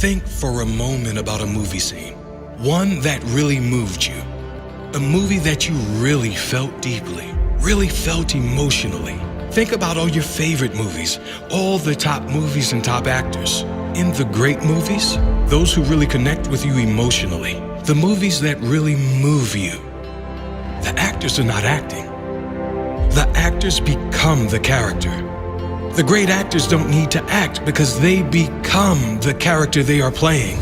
Think for a moment about a movie scene. One that really moved you. A movie that you really felt deeply, really felt emotionally. Think about all your favorite movies, all the top movies and top actors. In the great movies, those who really connect with you emotionally, the movies that really move you. The actors are not acting. The actors become the character. The great actors don't need to act because they become the character they are playing.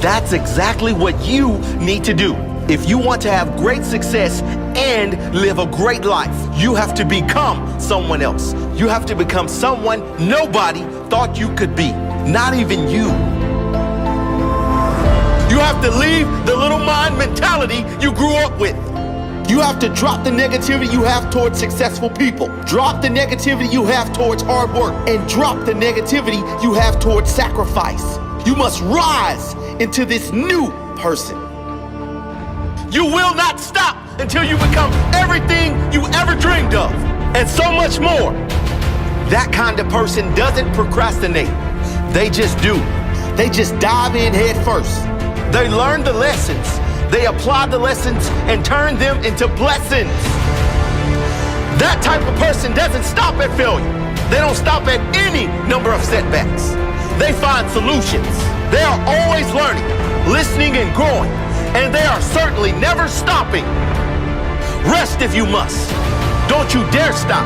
That's exactly what you need to do. If you want to have great success and live a great life, you have to become someone else. You have to become someone nobody thought you could be, not even you. You have to leave the little mind mentality you grew up with. You have to drop the negativity you have towards successful people. Drop the negativity you have towards hard work. And drop the negativity you have towards sacrifice. You must rise into this new person. You will not stop until you become everything you ever dreamed of, and so much more. That kind of person doesn't procrastinate. They just do. They just dive in head first. They learn the lessons. They apply the lessons and turn them into blessings. That type of person doesn't stop at failure. They don't stop at any number of setbacks. They find solutions. They are always learning, listening, and growing. And they are certainly never stopping. Rest if you must. Don't you dare stop.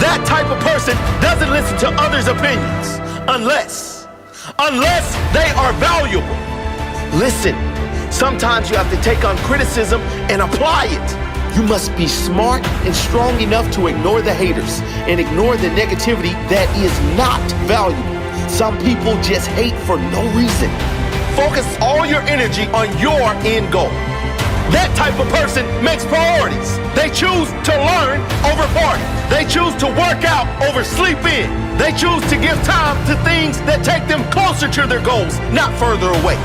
That type of person doesn't listen to others' opinions unless they are valuable. Listen, sometimes you have to take on criticism and apply it. You must be smart and strong enough to ignore the haters and ignore the negativity that is not valuable. Some people just hate for no reason. Focus all your energy on your end goal. That type of person makes priorities. They choose to learn over party. They choose to work out over sleep in. They choose to give time to things that take them closer to their goals, not further away.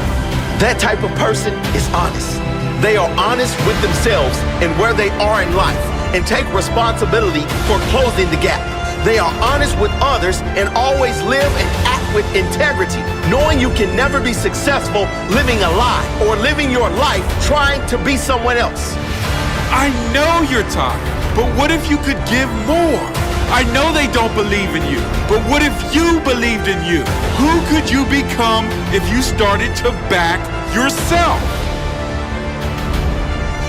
That type of person is honest. They are honest with themselves and where they are in life and take responsibility for closing the gap. They are honest with others and always live and act with integrity, knowing you can never be successful living a lie or living your life trying to be someone else. I know you're tired, but what if you could give more? I know they don't believe in you, but what if you believed in you? Who could you become if you started to back yourself?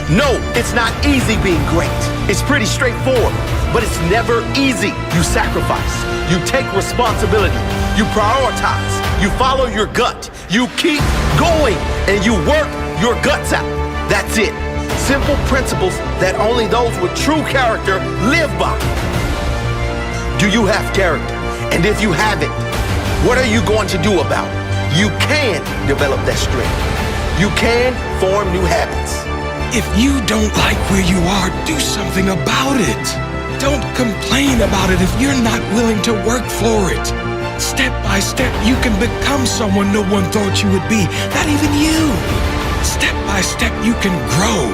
No, it's not easy being great. It's pretty straightforward, but it's never easy. You sacrifice, you take responsibility, you prioritize, you follow your gut, you keep going, and you work your guts out. That's it. Simple principles that only those with true character live by. Do you have character? And if you haven't, what are you going to do about it? You can develop that strength. You can form new habits. If you don't like where you are, do something about it. Don't complain about it if you're not willing to work for it. Step by step, you can become someone no one thought you would be, not even you. Step by step, you can grow.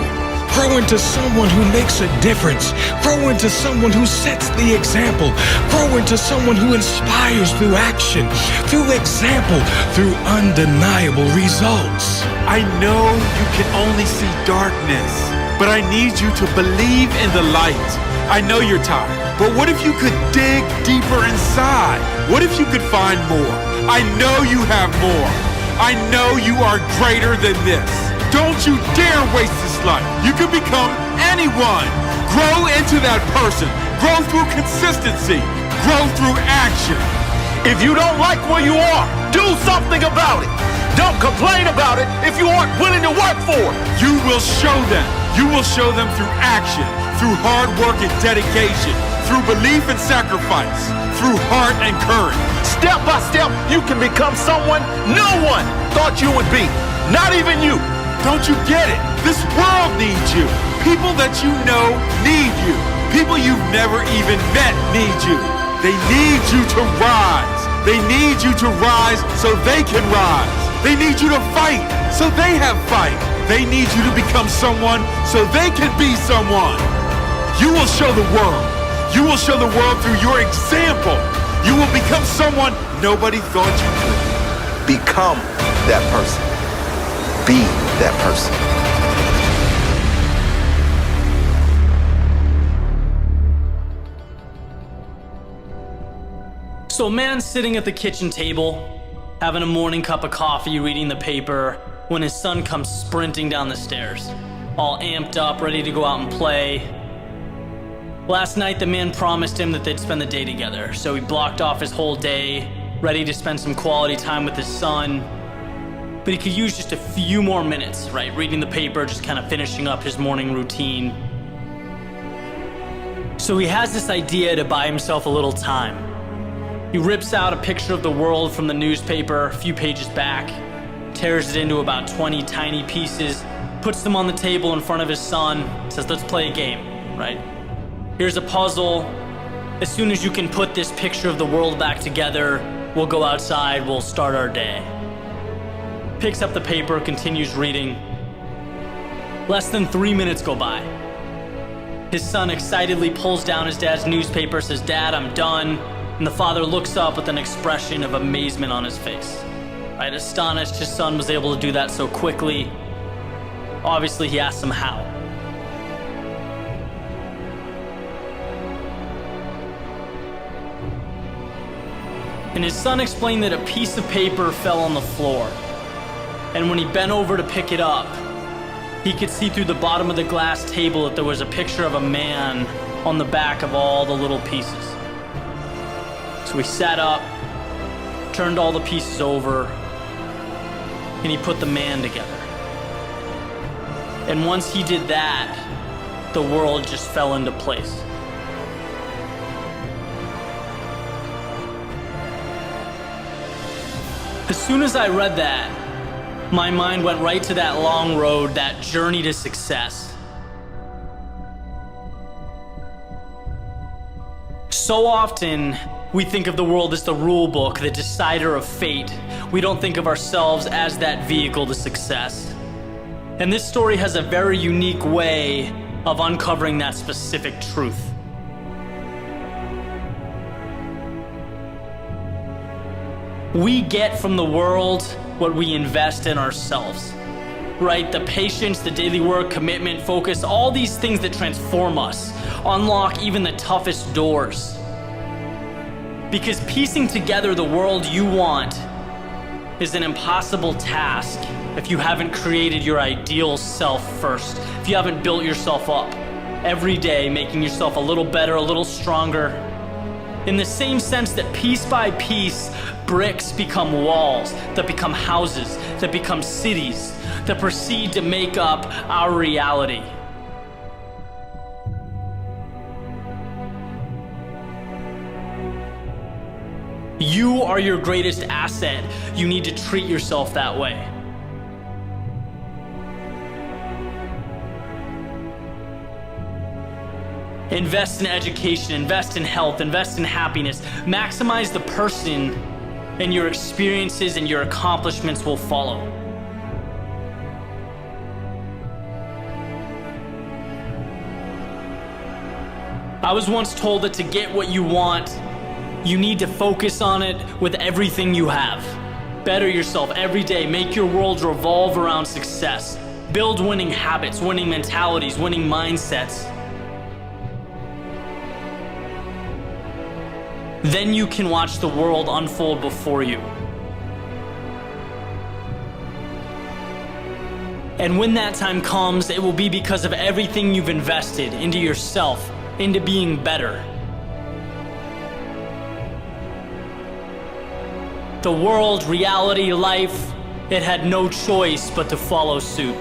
Grow into someone who makes a difference. Grow into someone who sets the example. Grow into someone who inspires through action, through example, through undeniable results. I know you can only see darkness, but I need you to believe in the light. I know you're tired, but what if you could dig deeper inside? What if you could find more? I know you have more. I know you are greater than this. Don't you dare waste this life. You can become anyone. Grow into that person. Grow through consistency. Grow through action. If you don't like where you are, do something about it. Don't complain about it if you aren't willing to work for it. You will show them. You will show them through action, through hard work and dedication, through belief and sacrifice, through heart and courage. Step by step, you can become someone no one thought you would be. Not even you. Don't you get it? This world needs you. People that you know need you. People you've never even met need you. They need you to rise. They need you to rise so they can rise. They need you to fight so they have fight. They need you to become someone so they can be someone. You will show the world. You will show the world through your example. You will become someone nobody thought you could. Become that person. Be that person. So a man's sitting at the kitchen table, having a morning cup of coffee, reading the paper, when his son comes sprinting down the stairs, all amped up, ready to go out and play. Last night, the man promised him that they'd spend the day together, so he blocked off his whole day, ready to spend some quality time with his son. But he could use just a few more minutes, right? Reading the paper, just kind of finishing up his morning routine. So he has this idea to buy himself a little time. He rips out a picture of the world from the newspaper a few pages back, tears it into about 20 tiny pieces, puts them on the table in front of his son, says, let's play a game, right? Here's a puzzle. As soon as you can put this picture of the world back together, we'll go outside, we'll start our day. Picks up the paper, continues reading. Less than 3 minutes go by. His son excitedly pulls down his dad's newspaper, says, Dad, I'm done. And the father looks up with an expression of amazement on his face. Right, astonished his son was able to do that so quickly. Obviously, he asks him how. And his son explained that a piece of paper fell on the floor. And when he bent over to pick it up, he could see through the bottom of the glass table that there was a picture of a man on the back of all the little pieces. So he sat up, turned all the pieces over, and he put the man together. And once he did that, the world just fell into place. As soon as I read that, my mind went right to that long road, that journey to success. So often, we think of the world as the rule book, the decider of fate. We don't think of ourselves as that vehicle to success. And this story has a very unique way of uncovering that specific truth. We get from the world what we invest in ourselves, right? The patience, the daily work, commitment, focus, all these things that transform us, unlock even the toughest doors. Because piecing together the world you want is an impossible task if you haven't created your ideal self first, if you haven't built yourself up every day, making yourself a little better, a little stronger. In the same sense that piece by piece, bricks become walls, that become houses, that become cities, that proceed to make up our reality. You are your greatest asset. You need to treat yourself that way. Invest in education, invest in health, invest in happiness. Maximize the person, and your experiences and your accomplishments will follow. I was once told that to get what you want, you need to focus on it with everything you have. Better yourself every day. Make your world revolve around success. Build winning habits, winning mentalities, winning mindsets. Then you can watch the world unfold before you. And when that time comes, it will be because of everything you've invested into yourself, into being better. The world, reality, life, it had no choice but to follow suit.